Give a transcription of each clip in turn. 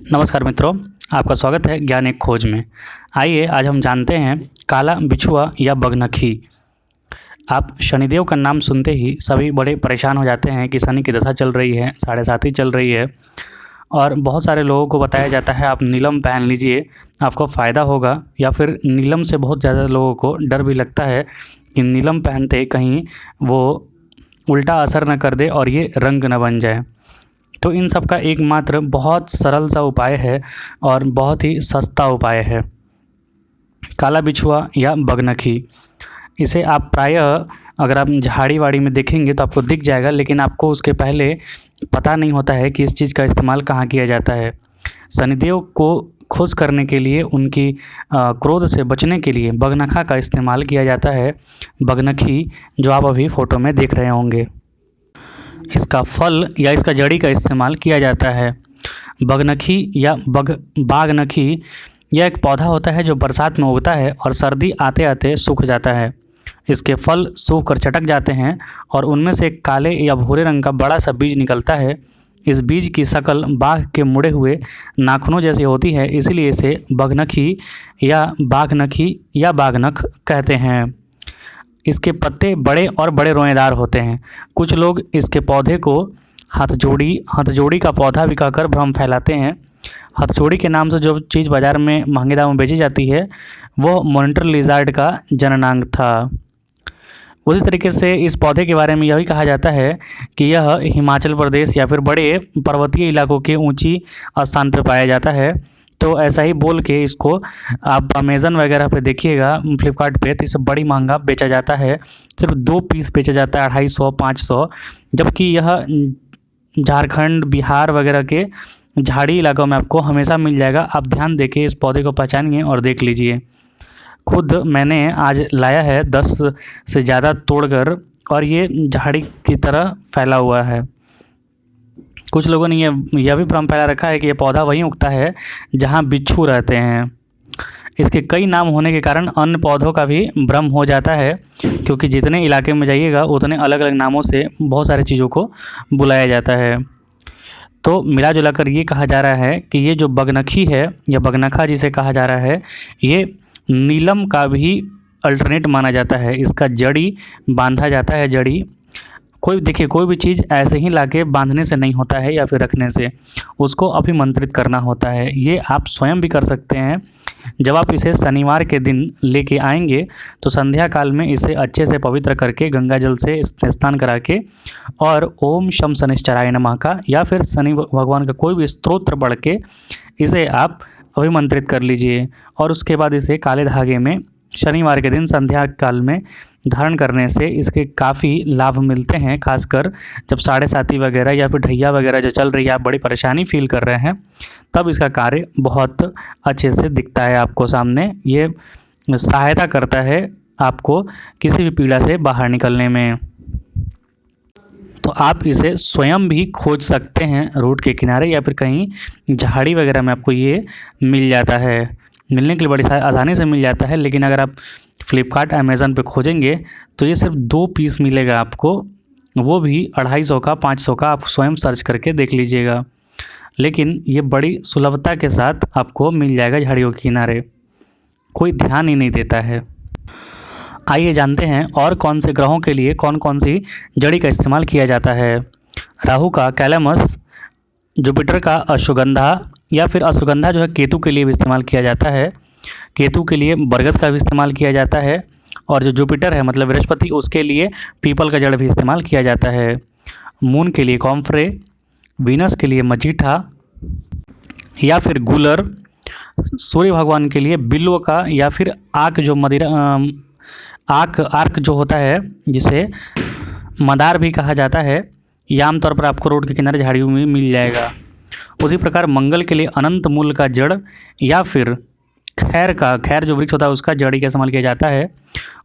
नमस्कार मित्रों, आपका स्वागत है ज्ञान एक खोज में। आइए आज हम जानते हैं काला बिछुआ या बगनखी। आप शनिदेव का नाम सुनते ही सभी बड़े परेशान हो जाते हैं कि शनि की दशा चल रही है, 7.5 चल रही है और बहुत सारे लोगों को बताया जाता है आप नीलम पहन लीजिए, आपको फ़ायदा होगा। या फिर नीलम से बहुत ज़्यादा लोगों को डर भी लगता है कि नीलम पहनते कहीं वो उल्टा असर न कर दे और ये रंग न बन जाए। तो इन सब का एकमात्र बहुत सरल सा उपाय है और बहुत ही सस्ता उपाय है काला बिछुआ या बगनखी। इसे आप प्रायः अगर आप झाड़ी-वाड़ी में देखेंगे तो आपको दिख जाएगा, लेकिन आपको उसके पहले पता नहीं होता है कि इस चीज़ का इस्तेमाल कहाँ किया जाता है। शनिदेव को खुश करने के लिए, उनकी क्रोध से बचने के लिए बगनखा का इस्तेमाल किया जाता है, बगनखी जो आप अभी फ़ोटो में देख रहे होंगे। इसका फल या इसका जड़ी का इस्तेमाल किया जाता है। बगनखी या बागनखी यह एक पौधा होता है जो बरसात में उगता है और सर्दी आते आते सूख जाता है। इसके फल सूख कर चटक जाते हैं और उनमें से एक काले या भूरे रंग का बड़ा सा बीज निकलता है। इस बीज की शक्ल बाघ के मुड़े हुए नाखूनों जैसी होती है, इसलिए इसे बगनखी या बाघनखी या बाघनख कहते हैं। इसके पत्ते बड़े और बड़े रोएदार होते हैं। कुछ लोग इसके पौधे को हथजोड़ी का पौधा भी कहकर भ्रम फैलाते हैं। हथजोड़ी के नाम से जो चीज़ बाज़ार में महंगे दाम में बेची जाती है वो मॉनिटर लिजार्ड का जननांग था। उसी तरीके से इस पौधे के बारे में यह भी कहा जाता है कि यह हिमाचल प्रदेश या फिर बड़े पर्वतीय इलाकों के ऊंची स्थान पर पाया जाता है। तो ऐसा ही बोल के इसको आप अमेज़न वगैरह पे देखिएगा, फ्लिपकार्ट पे, तो इसे बड़ी महंगा बेचा जाता है। सिर्फ 2 पीस बेचा जाता है 250-500, जबकि यह झारखंड, बिहार वगैरह के झाड़ी इलाकों में आपको हमेशा मिल जाएगा। आप ध्यान देके इस पौधे को पहचानिए और देख लीजिए। खुद मैंने आज लाया है 10 से ज़्यादा तोड़कर, और ये झाड़ी की तरह फैला हुआ है। कुछ लोगों ने यह भी भ्रम फैला रखा है कि यह पौधा वहीं उगता है जहां बिच्छू रहते हैं। इसके कई नाम होने के कारण अन्य पौधों का भी भ्रम हो जाता है, क्योंकि जितने इलाके में जाइएगा उतने अलग अलग नामों से बहुत सारी चीज़ों को बुलाया जाता है। तो मिला जुला कर ये कहा जा रहा है कि ये जो बगनखी है या बगनखा जिसे कहा जा रहा है, ये नीलम का भी अल्टरनेट माना जाता है। इसका जड़ी बांधा जाता है। जड़ी कोई भी चीज़ ऐसे ही लाके बांधने से नहीं होता है या फिर रखने से, उसको अभिमंत्रित करना होता है। ये आप स्वयं भी कर सकते हैं। जब आप इसे शनिवार के दिन लेके आएंगे तो संध्या काल में इसे अच्छे से पवित्र करके गंगा जल से स्नान करा के और ओम शम शनिश्चराय नमः का या फिर शनि भगवान का कोई भी स्तोत्र पढ़ के इसे आप अभिमंत्रित कर लीजिए। और उसके बाद इसे काले धागे में शनिवार के दिन संध्या काल में धारण करने से इसके काफ़ी लाभ मिलते हैं। खासकर जब 7.5 वगैरह या फिर ढैया वगैरह जो चल रही है, आप बड़ी परेशानी फील कर रहे हैं, तब इसका कार्य बहुत अच्छे से दिखता है आपको सामने। ये सहायता करता है आपको किसी भी पीड़ा से बाहर निकलने में। तो आप इसे स्वयं भी खोज सकते हैं रोड के किनारे या फिर कहीं झाड़ी वगैरह में आपको ये मिल जाता है। मिलने के लिए बड़ी आसानी से मिल जाता है। लेकिन अगर आप फ्लिपकार्ट, अमेज़न पे खोजेंगे तो ये सिर्फ 2 पीस मिलेगा आपको, वो भी 250 का, 500 का। आप स्वयं सर्च करके देख लीजिएगा। लेकिन ये बड़ी सुलभता के साथ आपको मिल जाएगा झाड़ियों के किनारे, कोई ध्यान ही नहीं देता है। आइए जानते हैं और कौन से ग्रहों के लिए कौन कौन सी जड़ी का इस्तेमाल किया जाता है। राहु का कैलेमस, जुपिटर का अश्वगंधा या फिर अश्वगंधा जो है केतु के लिए भी इस्तेमाल किया जाता है। केतु के लिए बरगद का भी इस्तेमाल किया जाता है। और जो जुपिटर है मतलब बृहस्पति, उसके लिए पीपल का जड़ भी इस्तेमाल किया जाता है। मून के लिए कॉम्फ्रे, वीनस के लिए मजीठा या फिर गूलर, सूर्य भगवान के लिए बिल्व का या फिर आक जो होता है जिसे मदार भी कहा जाता है, ये आमतौर पर आपको रोड के किनारे झाड़ियों में मिल जाएगा। उसी प्रकार मंगल के लिए अनंत मूल का जड़ या फिर खैर जो वृक्ष होता है उसका जड़ी का इस्तेमाल किया जाता है।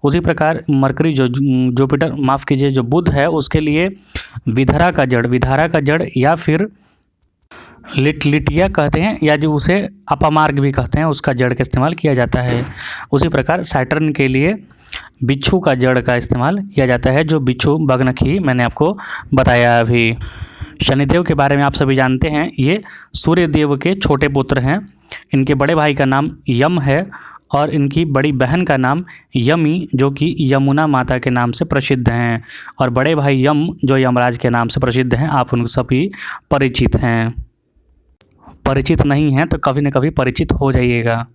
उसी प्रकार मरकरी जो बुध है उसके लिए विधारा का जड़ या फिर लिटिया कहते हैं या जो उसे अपामार्ग भी कहते हैं, उसका जड़ का इस्तेमाल किया जाता है। उसी प्रकार सैटर्न के लिए बिच्छू का जड़ का इस्तेमाल किया जाता है, जो बिच्छू बगनखी मैंने आपको बताया अभी। शनिदेव के बारे में आप सभी जानते हैं, ये सूर्य देव के छोटे पुत्र हैं। इनके बड़े भाई का नाम यम है और इनकी बड़ी बहन का नाम यमी, जो कि यमुना माता के नाम से प्रसिद्ध हैं। और बड़े भाई यम जो यमराज के नाम से प्रसिद्ध हैं, आप उन सभी परिचित हैं। परिचित नहीं हैं तो कभी न कभी परिचित हो जाइएगा।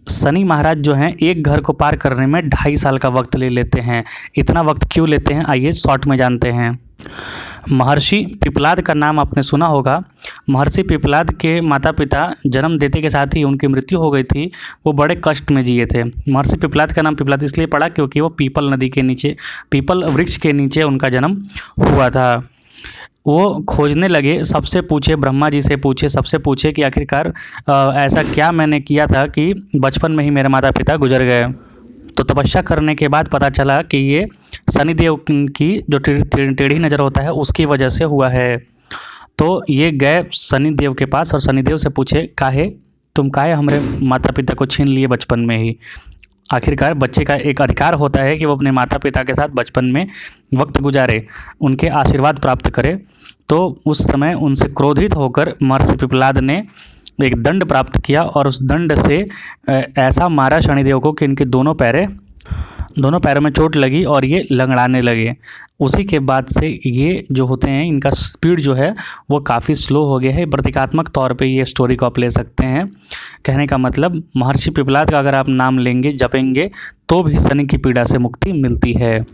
शनि महाराज जो हैं, एक घर को पार करने में 2.5 साल का वक्त ले लेते हैं। इतना वक्त क्यों लेते हैं, आइए शॉर्ट में जानते हैं। महर्षि पिपलाद का नाम आपने सुना होगा। महर्षि पिपलाद के माता पिता जन्म देते के साथ ही उनकी मृत्यु हो गई थी। वो बड़े कष्ट में जिए थे। महर्षि पिपलाद का नाम पिपलाद इसलिए पड़ा क्योंकि वो पीपल नदी के नीचे, पीपल वृक्ष के नीचे उनका जन्म हुआ था। वो खोजने लगे, सबसे पूछे, ब्रह्मा जी से पूछे, सबसे पूछे कि आखिरकार ऐसा क्या मैंने किया था कि बचपन में ही मेरे माता पिता गुजर गए। तो तपस्या करने के बाद पता चला कि ये शनिदेव की जो टेढ़ी नज़र होता है उसकी वजह से हुआ है। तो ये गए शनिदेव के पास और शनिदेव से पूछे, तुम काहे हमारे माता पिता को छीन लिए बचपन में ही। आखिरकार बच्चे का एक अधिकार होता है कि वो अपने माता पिता के साथ बचपन में वक्त गुजारे, उनके आशीर्वाद प्राप्त करे। तो उस समय उनसे क्रोधित होकर महर्षि पिपलाद ने एक दंड प्राप्त किया और उस दंड से ऐसा मारा शनिदेव को कि इनके दोनों पैरों में चोट लगी और ये लंगड़ाने लगे। उसी के बाद से ये जो होते हैं, इनका स्पीड जो है वो काफ़ी स्लो हो गया है। प्रतीकात्मक तौर पे ये स्टोरी को आप ले सकते हैं। कहने का मतलब, महर्षि पिपलाद का अगर आप नाम लेंगे, जपेंगे, तो भी शनि की पीड़ा से मुक्ति मिलती है।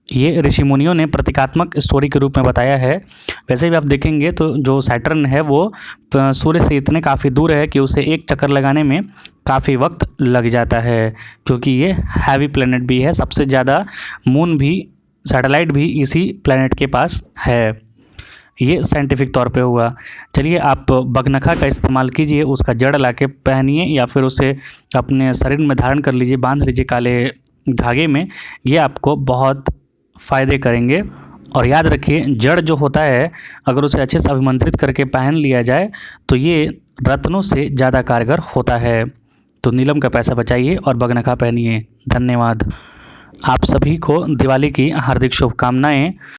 ये ऋषि मुनियों ने प्रतीकात्मक स्टोरी के रूप में बताया है। वैसे भी आप देखेंगे तो जो सैटर्न है वो सूर्य से इतने काफ़ी दूर है कि उसे एक चक्कर लगाने में काफ़ी वक्त लग जाता है, क्योंकि ये हैवी प्लेनेट भी है। सबसे ज़्यादा मून भी, सैटेलाइट भी इसी प्लेनेट के पास है। ये साइंटिफिक तौर पे हुआ। चलिए, आप बगनखा का इस्तेमाल कीजिए, उसका जड़ लाके पहनिए या फिर उसे अपने शरीर में धारण कर लीजिए, बांध लीजिए काले धागे में। ये आपको बहुत फ़ायदे करेंगे। और याद रखिए, जड़ जो होता है अगर उसे अच्छे से अभिमंत्रित करके पहन लिया जाए तो ये रत्नों से ज़्यादा कारगर होता है। तो नीलम का पैसा बचाइए और बगनखा पहनिए। धन्यवाद। आप सभी को दिवाली की हार्दिक शुभकामनाएं।